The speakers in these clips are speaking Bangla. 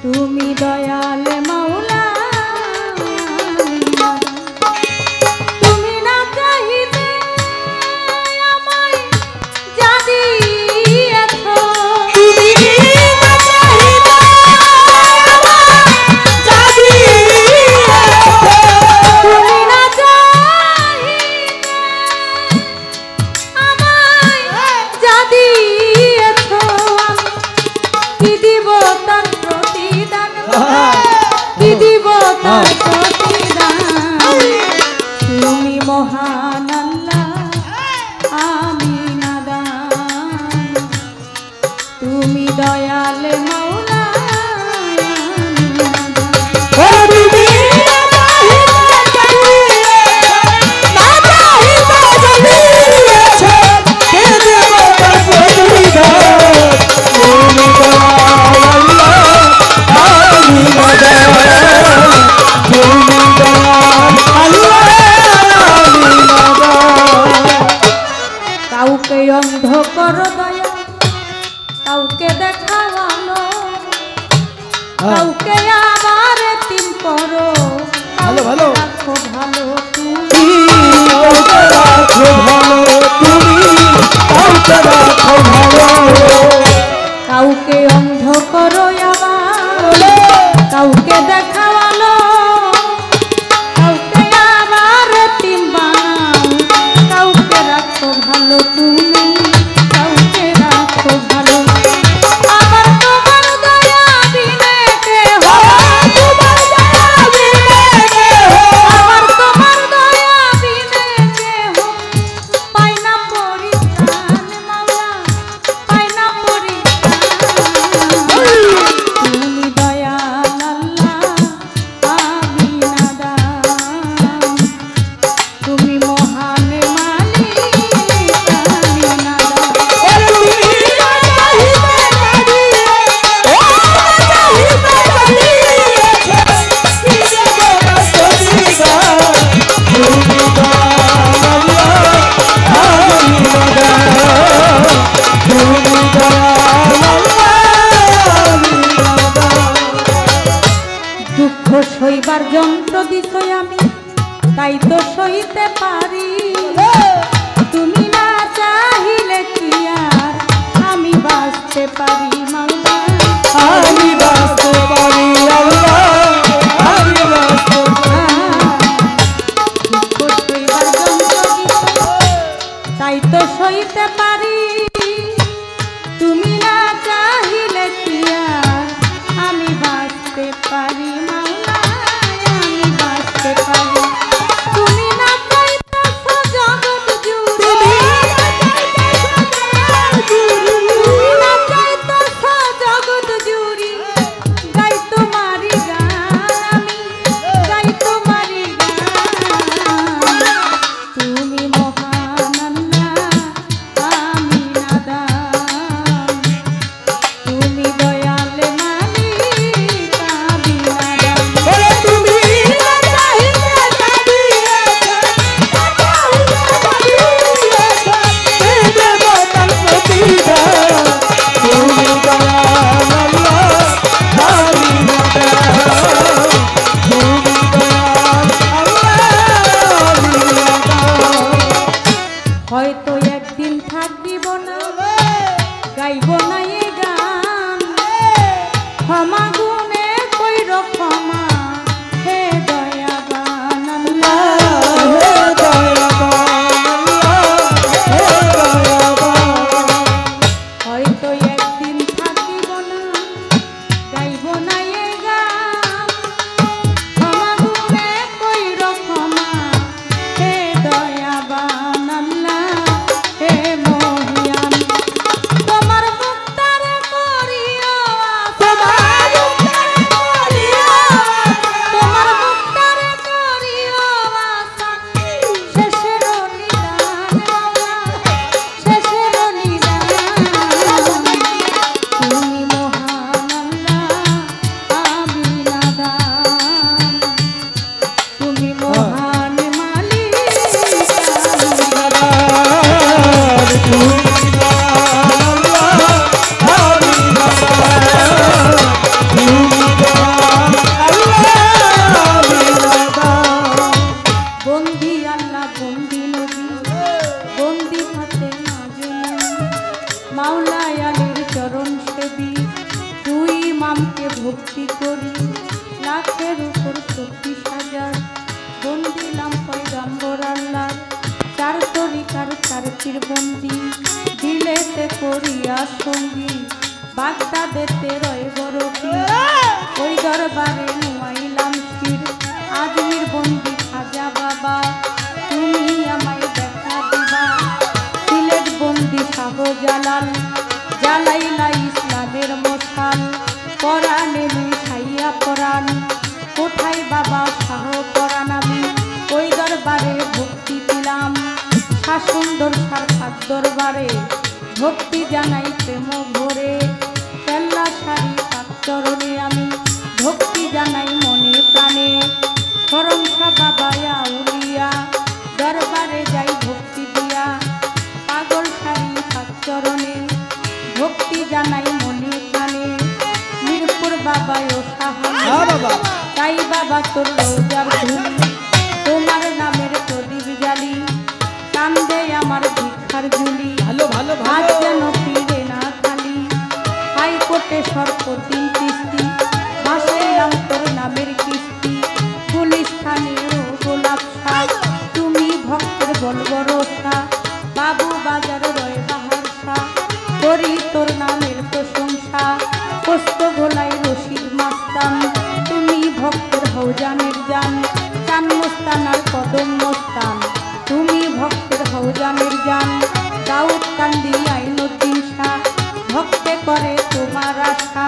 তুমি দয়াল মাওলা তুমি না চাহিতে আমায় যা দিয়েছো তুমি না চাহিতে আমায় যা দিয়েছো তুমি না চাহিতে আমায় যা দিয়েছো কি দিব তার প্রতিদান কি দিব তার প্রতিদান তুমি মহান আল্লাহ আমি নাদান তুমি দয়াল মাওলা কাউকে অন্ধ করো দয়া কাউকে দেখাওয়ানো কাউকে আবার তিন করো ভালো ভালো রাখো ভালো তুমি রাখো ভালো তুমি কাউকে রাখো ভালো কাউকে অন্ধ করো আবার কাউকে দেখাওয়ানো কাউকে আবার তিন বানাও কাউকে রাখো ভালো তুমি কাউকে রাখো ভালো আবার তোমার দয়া বিনে কেহ তোমার দয়া বিনে কেহ আবার তোমার দয়া বিনে কেহ পাই না পরিত্রাণ মাওলা পাই না পরিত্রাণ তুমি দয়াল আল্লাহ আমি নাদান তুমি মহান মালিক আমি নাদান তুমি না চাহিতে ও চাহিতে দিয়েছো কি দেব প্রতিদান তুমি দয়াল আল্লাহ আমি নাদান তুমি দয়াল আল্লাহ আমি নাদান দুঃখ সইবার যন্ত্র দিছো আমি তাই তো সইতে পারি তুমি না চাহিলে কি আর আমি বাঁচতে পারি মাওলা আমি বাঁচতে পারি আল্লাহ আমি বাঁচতে পারি দুঃখ সইবার যন্ত্র দিছো তাই তো সইতে পারি তুমি না চাহিলে কি আর আমি বাঁচতে পারি মাওলা আমি বাঁচতে পারি তুমি না চাইতেছো জগৎ জুড়ে তুমি না চাইতেছো জগৎ জুড়ে 36,000 বন্দিলাম পয়গাম্বর আল্লাহ চার তরিকার চার পীর বন্দি দিলেতে করিয়া সঙ্গী বাগদাদেতে রয় বড় পীর ওই দরবারে নুয়াইলাম শির আজমির বন্দি খাজা বাবা তুমি আমায় দেখা দিবা সিলেট বন্দি শাহজালাল জ্বালাইলা ইসলামের মশাল পরাণে মিশাইয়া পরাণ কোথায় বাবা শাহ পরাণ আমি ওই দরবারে ভক্তি দিলাম সুন্দর সারফাত দরবারে ভক্তি জানাই প্রেম ভরে কেল্লা শাড়ি পাক চরণে আমি ভক্তি জানাই মনে প্রাণে খরমসা বাবা আউলিয়া দরবারে যাই ভক্তি দিয়া পাগল শাড়ি পাক চরণে ভক্তি জানাই মনে প্রাণে মিরপুর বাবা ও সাহাবা তাই বাবা তোর রোজার ধুম তোমার নামের প্রদীপ জ্বালি কান্দে আমার ভিক্ষার ঝুলি আজ যেন ফিরে না খালি হাইকোর্টে সর্বদিন কিস্তি ভাসাইলাম তোর নামের কিস্তি পুলিশ স্থানীয় গোলাপ শাক তুমি ভক্তের বলবরসা বাবু বাজার রয় বাহার শাহ করি তোর নামের প্রশংসা পোস্ত গোলাই রশিদ মাস্তান তুমি ভক্তের হৌজানের জান চান মোস্তানার কদম মোস্তান তুমি ভক্তের হৌজানের জান দাউদ কান্দি আইনুদ্দিন শাহ ভক্তে করে তোমার আশা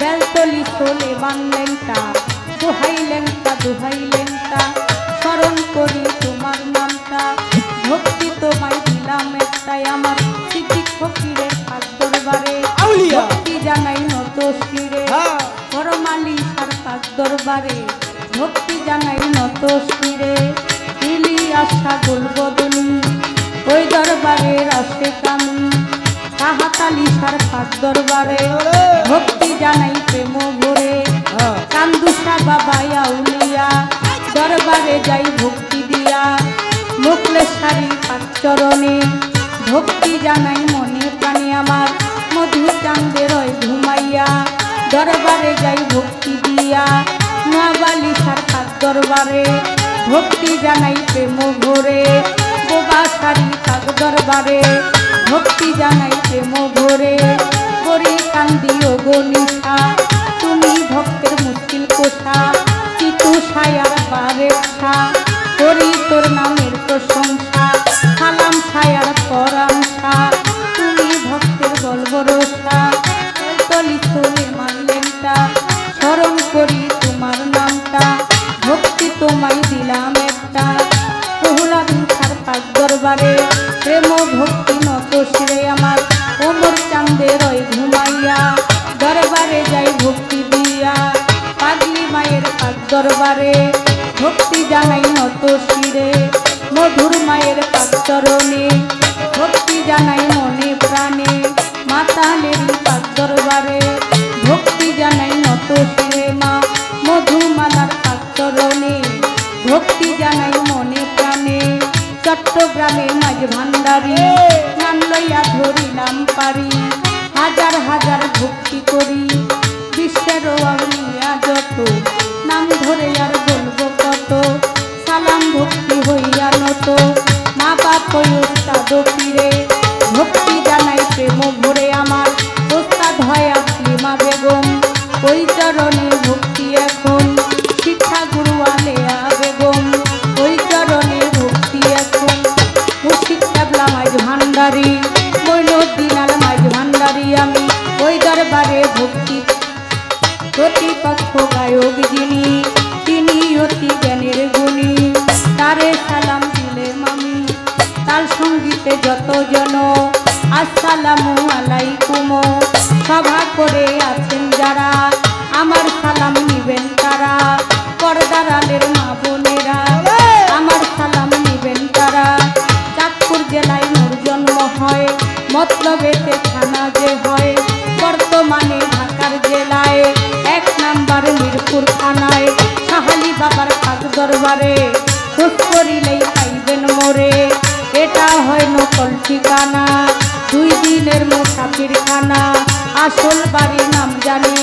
বেলতলি চলে বানলেনটা দুহাইলেনটা স্মরণ করি তোমার নামটা ভক্তি তোমায় দিলাম একটাই আমার সিদ্দিক ফকিরের পাক দরবারে ভক্তি জানাই নত শিরে করমালি সার পাক দরবারে ভক্তি জানাই নত শিরে আশা গোলবদনী ওই দরবারে রাশে কামি কাহাতালি সার পাক দরবারে ভক্তি জানাই প্রেম ভরে কান্দুসা বাবা আউলিয়া দরবারে যাই ভক্তি দিয়া মুকলেশ্বরী পাক চরণে ভক্তি জানাই মনে প্রাণে আমার মধু চাঁদে রয় ঘুমাইয়া দরবারে যাই ভক্তি দিয়া নোয়াবালি সার পাক দরবারে ভক্তি জানাই প্রেম ভরে বোবা শাড়ি পাক দরবারে ভক্তি জানাই প্রেম ভরে গরি কান্দি ও গনিশা তুমি ভক্তের মুশকিল কোষা চিতু ছায়ার বারেছা করি তোর নামের প্রশংসা সালাম ছায়ার পরামসা তুমি ভক্তের বলবরসা তলি চলে মানলেনটা স্মরণ করি তোমার নামটা ভক্তি তোমায় দিলাম একটা প্রহ্লাদিন সার পাক দরবারে প্রেম ভক্তি নত শিরে আমার ওমর চাঁদে রয় ঘুমাইয়া দরবারে যাই ভক্তি দিয়া পাগলি মায়ের পাক দরবারে ভক্তি জানাই নত শিরে মধুর মায়ের পাক চরণে ভক্তি জানাই মনে প্রাণে মাতালের পাক দরবারে ভক্তি জানাই নত শিরে মা মধুমালার পাক চরণে ভক্তি জানাই মনে প্রাণে চট্টগ্রামে মাঝ ভান্ডারী নাম লইয়া ধরিলাম পারি হাজার হাজার ভক্তি করি বিশ্বের আউলিয়া যত নাম ধরে আর বলবো কত সালাম ভক্তি হইয়া নত মা বাপ ওস্তাদ পীরে ভক্তি জানাই প্রেম ভরে আমার ওস্তাদ হয় আসলিমা বেগম ওই চরণে ভক্তি এখন শিক্ষা গুরু আলেয়া বেগম ওই চরণে ভক্তি এখন মুর্শিদ কেবলা মাঝ ভান্ডারী মইনুদ্দিন আল মাঝ ভান্ডারী আমি ওই দরবারে ভক্তি প্রতিপক্ষ গায়ক যিনি তিনি অতি জ্ঞানের গুণী তারে সালাম দিলে মামি তার সঙ্গীতে যতজন আসসালামু আলাইকুম সভা করে আছেন যারা আমার সালাম নিবেন তারা পর্দার আলের মা বোনেরা আমার সালাম নিবেন তারা চাঁদপুর জেলায় মোর জন্ম হয় মতলবেতে থানা যে হয় বর্তমানে ঢাকার জেলায় 1 নাম্বার মিরপুর থানায় সাহালি বাবার পাক দরবারে খোঁজ করিলেই পাইবেন মোরে এটা হয় নকল ঠিকানা 2 দিনের মুসাফির খানা আসল বাড়ির নাম জানি